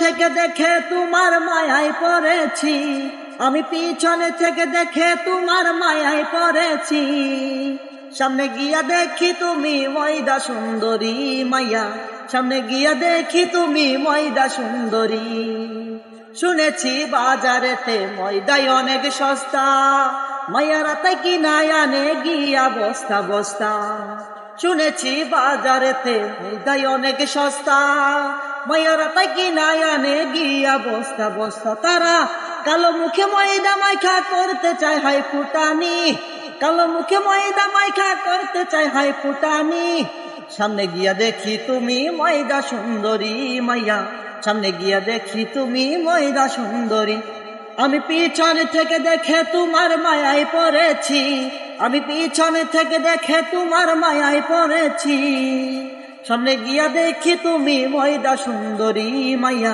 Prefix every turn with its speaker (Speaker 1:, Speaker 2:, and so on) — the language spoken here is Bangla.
Speaker 1: থেকে দেখে তোমার মায়ায় পড়েছি, আমি পিছনে থেকে দেখে তোমার মায়ায় পড়েছি। সামনে গিয়া দেখি তুমি ময়দা সুন্দরী মাইয়া, সামনে গিয়া দেখি তুমি ময়দা সুন্দরী। শুনেছি বাজারেতে ময়দাই অনেক সস্তা, মায়ারা তাই কিনায় আনে গিয়া বস্তা বস্তা। শুনেছি বাজারেতে ময়দাই অনেক সস্তা, মায়ারা তাই কিনায় আনে গিয়া বস্তা বস্তা। তারা কালো মুখে ময়দা মাইখা করতে চায় হাই ফুটানি, কালো মুখে ময়দা মাইখা করতে চায় হাই ফুটানি। সামনে গিয়া দেখি তুমি ময়দা সুন্দরী মাইয়া, সামনে গিয়া দেখি তুমি ময়দা সুন্দরী। আমি পিছনে থেকে দেখে তোমার মায়ায় পড়েছি, আমি পিছনে থেকে দেখে তোমার মায়ায় পড়েছি। সামনে গিয়া দেখি তুমি ময়দা সুন্দরী মাইয়া।